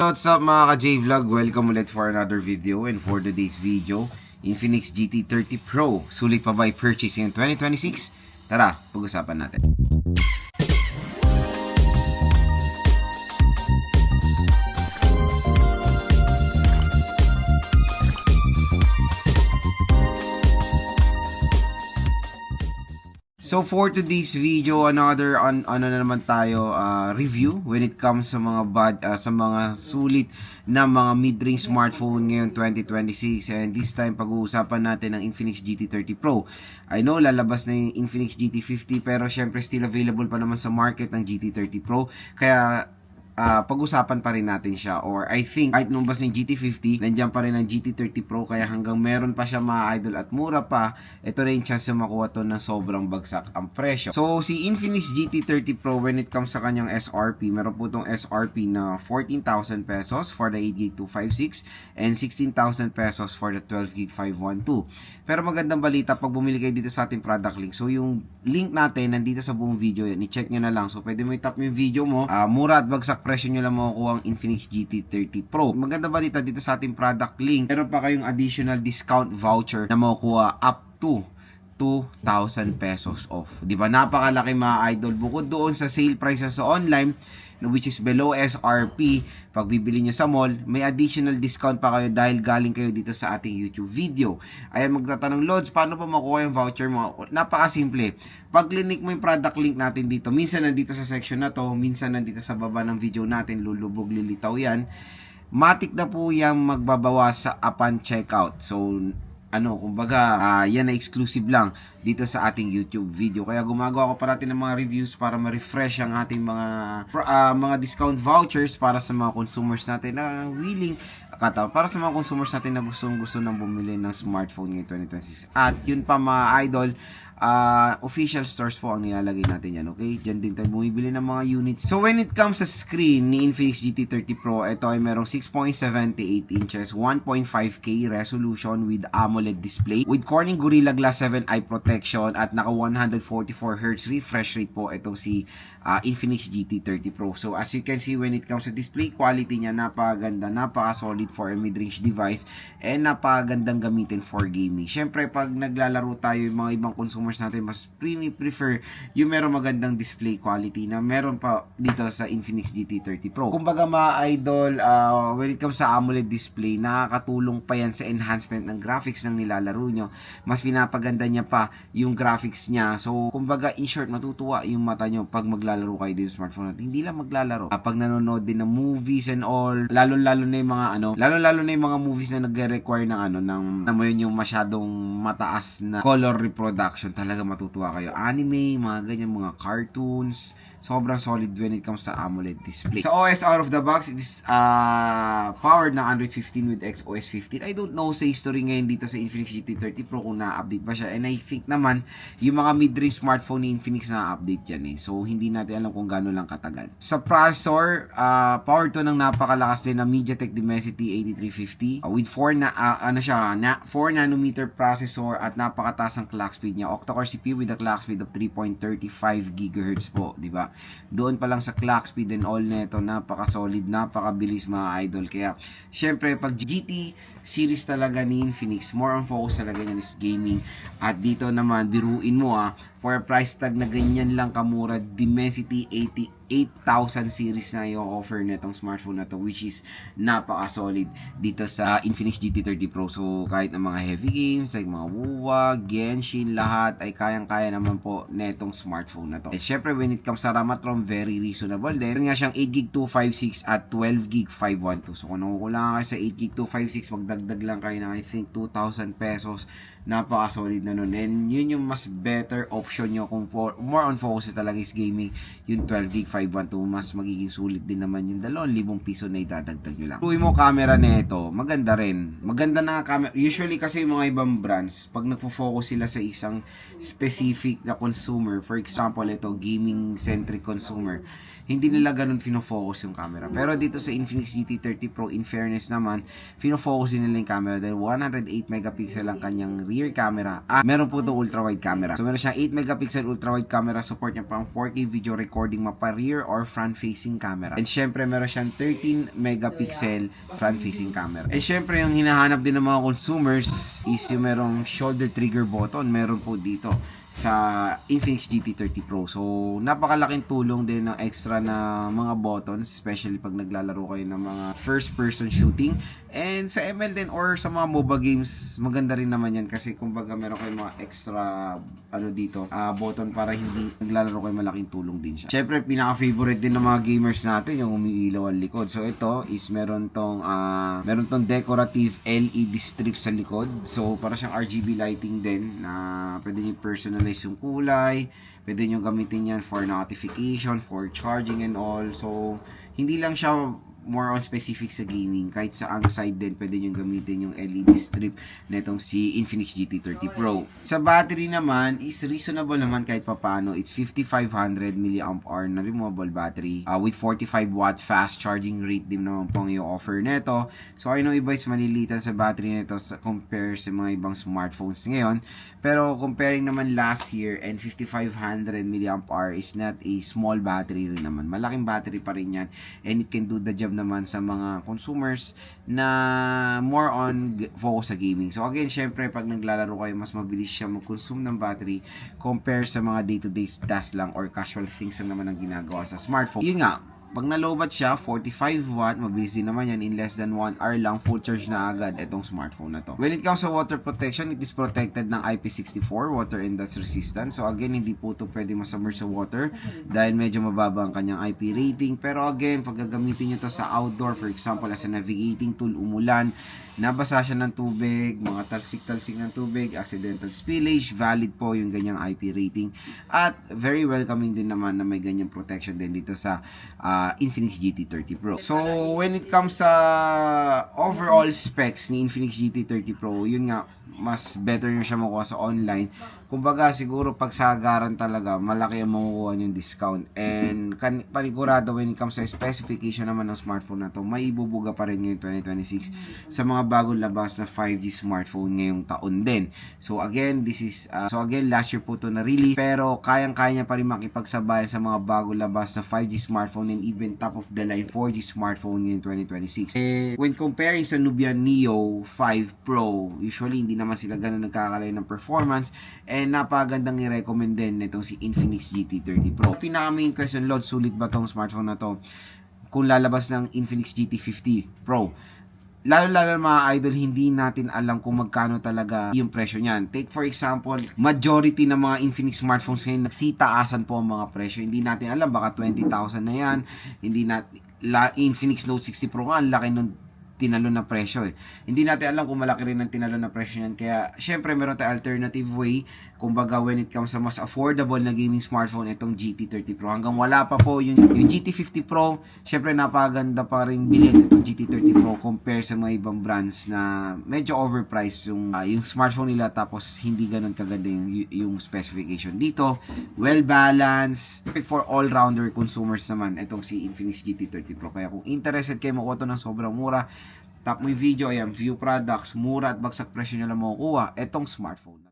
What's up mga ka-J-Vlog? Welcome ulit for another video, and for today's video, Infinix GT30 Pro. Sulit pa ba i-purchase ngayong 2026? Tara, pag-usapan natin. So for today's video, another ano na naman tayo review when it comes sa mga sa mga sulit na mga mid-range smartphone ngayon 2026, and this time pag-uusapan natin ang Infinix GT30 Pro. I know lalabas na yung Infinix GT50 pero syempre still available pa naman sa market ng GT30 Pro, kaya pag-usapan pa rin natin siya, or I think kahit lumabas ng GT50, nandiyan pa rin ang GT30 Pro, kaya hanggang meron pa siya mga idol at mura pa, ito na yung chance na makuha to ng sobrang bagsak ang presyo. So si Infinix GT30 Pro, when it comes sa kanyang SRP, meron po itong SRP na 14,000 pesos for the 8GB 256 and 16,000 pesos for the 12GB 512. Pero magandang balita, pag bumili kayo dito sa ating product link, so yung link natin nandito sa buong video, yan, i-check nyo na lang. So pwede mo i-tap yung video mo, mura at bagsak presyo nyo lang makukuha ang Infinix GT30 Pro. Maganda balita dito sa ating product link, meron pa kayong additional discount voucher na makukuha up to 2,000 pesos off. Di ba? Napakalaki mga idol. Bukod doon sa sale prices sa online, which is below SRP, pag bibili nyo sa mall, may additional discount pa kayo dahil galing kayo dito sa ating YouTube video. Ayan, magtatanong, Lods, paano pa makuha yung voucher mo? Napakasimple. Pag clinic mo yung product link natin dito, minsan nandito sa section na to, minsan nandito sa baba ng video natin, lulubog, lilitaw yan. Matik na po yung magbabawas sa upon checkout. So, kumbaga, yan na exclusive lang dito sa ating YouTube video. Kaya gumagawa ko parati ng mga reviews para ma-refresh ang ating mga discount vouchers para sa mga consumers natin na willing, para sa mga consumers natin na gusto nang bumili ng smartphone ngayong 2026. At yun pa mga idol, official stores po ang nilalagay natin yan, okay? Diyan din tayo bumibili ng mga units. So when it comes sa screen ni Infinix GT30 Pro, ito ay merong 6.78 inches, 1.5K resolution with AMOLED display, with Corning Gorilla Glass 7 eye protection, at naka 144Hz refresh rate po itong si Infinix GT30 Pro. So as you can see, when it comes sa display quality niya, napakaganda, napaka-solid for a mid-range device, and napakagandang gamitin for gaming. Syempre, pag naglalaro tayo, yung mga ibang consumers natin mas prefer yung meron magandang display quality na meron pa dito sa Infinix GT30 Pro. Kumbaga mga idol, when it comes sa AMOLED display, nakakatulong pa yan sa enhancement ng graphics ng nilalaro nyo. Mas pinapaganda niya pa yung graphics niya. So kumbaga, in short, matutuwa yung mata nyo pag maglalaro kayo dito sa smartphone natin. Hindi lang maglalaro, pag nanonood din ng movies and all, lalo-lalo na yung mga movies na nagre-require ng yung masyadong mataas na color reproduction, talaga matutuwa kayo. Anime, mga ganyan, mga cartoons, sobrang solid when it comes sa AMOLED display. Sa OS out of the box, it is powered ng Android 15 with XOS 15. I don't know sa history ngayon dito sa Infinix GT30 Pro kung na-update ba siya, and I think naman yung mga mid-range smartphone ni Infinix na-update yan so hindi natin alam kung gaano lang katagal. Sa processor, power to ng napakalakas din na MediaTek Dimensity 8350 with 4 nanometer processor at napakataas ang clock speed niya. Octa-core CPU with a clock speed of 3.35 GHz po, di ba? Doon pa lang sa clock speed and all neto, napaka-solid, napakabilis mga idol. Kaya, syempre, pag GT series talaga ni Infinix, more on focus talaga niyan is gaming. At dito naman, biruin mo for a price tag na ganyan lang kamura, Dimensity 8,000 series na yung offer netong smartphone na to, which is napaka-solid dito sa Infinix GT30 Pro. So kahit ng mga heavy games like mga WoW, Genshin, lahat ay kayang-kaya naman po netong smartphone na to. At syempre, when it comes sa RAM at ROM, very reasonable din. Meron nga siyang 8GB 256 at 12GB 512. So kung nakukulangan kayo sa 8GB 256, magdagdag lang kayo ng I think 2,000 pesos. Napaka-solid na nun. And yun yung mas better option nyo kung more on focus talaga is gaming. Yung 12GB 512, mas magiging sulit din naman yung 2,000 piso na idadagdag nyo lang. Uwi mo camera nito, maganda rin. Maganda na camera. Usually kasi yung mga ibang brands, pag nagfo-focus sila sa isang specific na consumer, for example, ito, gaming-centric consumer, hindi nila ganun fino-focus yung camera. Pero dito sa Infinix GT30 Pro, in fairness naman, fino-focus din nila yung camera dahil 108 megapixel ang kanyang rear camera. Meron po itong ultra-wide camera. So, meron siyang 8 megapixel ultra-wide camera. Support niya pang 4K video recording mapa rear or front-facing camera. And syempre, meron siyang 13 megapixel front-facing camera. And syempre, yung hinahanap din ng mga consumers is yung merong shoulder trigger button. Meron po dito sa Infinix GT30 Pro. So, napakalaking tulong din ng extra na mga buttons, especially pag naglalaro kayo ng mga first-person shooting. And sa ML din or sa mga MOBA games, maganda rin naman yan kasi kumbaga meron kayong mga extra dito, button para hindi naglalaro kayo, malaking tulong din siya. Syempre, pinaka-favorite din ng mga gamers natin yung umiilaw ang likod. So, ito is meron tong decorative LED strip sa likod. So, para siyang RGB lighting din na pwede nyo personalize yung kulay. Pwede nyo gamitin yan for notification, for charging and all. So, hindi lang siya more on specific sa gaming. Kahit sa ang side din, pwede nyo gamitin yung LED strip na itong si Infinix GT30 Pro. Sa battery naman, is reasonable naman kahit papano. It's 5500 mAh na removable battery with 45 watt fast charging rate din naman pong i-offer neto. So, I know iba is malilitan sa battery nito compare sa mga ibang smartphones ngayon. Pero, comparing naman last year and 5500 mAh is not a small battery rin naman. Malaking battery pa rin yan and it can do the job naman sa mga consumers na more on focus sa gaming. So again, syempre pag naglalaro kayo, mas mabilis siya mag-consume ng battery compare sa mga day-to-day task lang or casual things lang naman ang ginagawa sa smartphone. Yun nga, pag nalobat siya, 45 watt, mabilis din naman yan. In less than 1 hour lang, full charge na agad itong smartphone na to. When it comes sa water protection, it is protected ng IP64, water and dust resistant. So again, hindi po ito pwede masubmerge sa water dahil medyo mababa ang kanyang IP rating. Pero again, pag gagamitin nyo to sa outdoor, for example, as a navigating tool, umulan, nabasa siya ng tubig, mga talsik-talsik ng tubig, accidental spillage, valid po yung ganyang IP rating. At very welcoming din naman na may ganyang protection din dito sa Infinix GT30 Pro. So, when it comes sa overall specs ni Infinix GT30 Pro, yun nga, mas better nyo siya makuha sa online. Kumbaga, siguro pag sagaran talaga, malaki ang makukuha yung discount. And panigurado when it comes sa specification naman ng smartphone na to, may ibubuga pa rin ngayong 2026 sa mga bagong labas na 5G smartphone ngayong taon din. So again, last year po to na release, pero kayang-kaya niya pa rin makipagsabayan sa mga bagong labas na 5G smartphone and even top of the line 4G smartphone ngayong 2026. When comparing sa Nubia Neo 5 Pro, usually hindi naman sila ganun nagkakalay ng performance and napagandang i-recommend din nitong si Infinix GT30 Pro. Pinaka-main question, Lord, sulit ba tong smartphone na to kung lalabas ng Infinix GT50 Pro? Lalo mga idol, hindi natin alam kung magkano talaga yung presyo niyan. Take for example, majority ng mga Infinix smartphones ngayon, nagsitaasan po ang mga presyo. Hindi natin alam, baka 20,000 na yan. Infinix Note 60 Pro nga, ang laki nun tinalon na presyo eh. Hindi natin alam kung malaki rin ang tinalon na presyo niyan. Kaya, syempre, meron tayong alternative way. Kumbaga, when it comes sa mas affordable na gaming smartphone, itong GT30 Pro. Hanggang wala pa po yung GT50 Pro, syempre, napaganda pa rin bilhin itong GT30 Pro compare sa mga ibang brands na medyo overpriced yung smartphone nila tapos hindi ganun kaganda yung specification. Dito, well-balanced, for all-rounder consumers naman, itong si Infinix GT30 Pro. Kaya kung interested kayo makuha ng sobrang mura, tap mo yung video, ayan, view products, mura at bagsak presyo nyo lang makukuha, itong smartphone.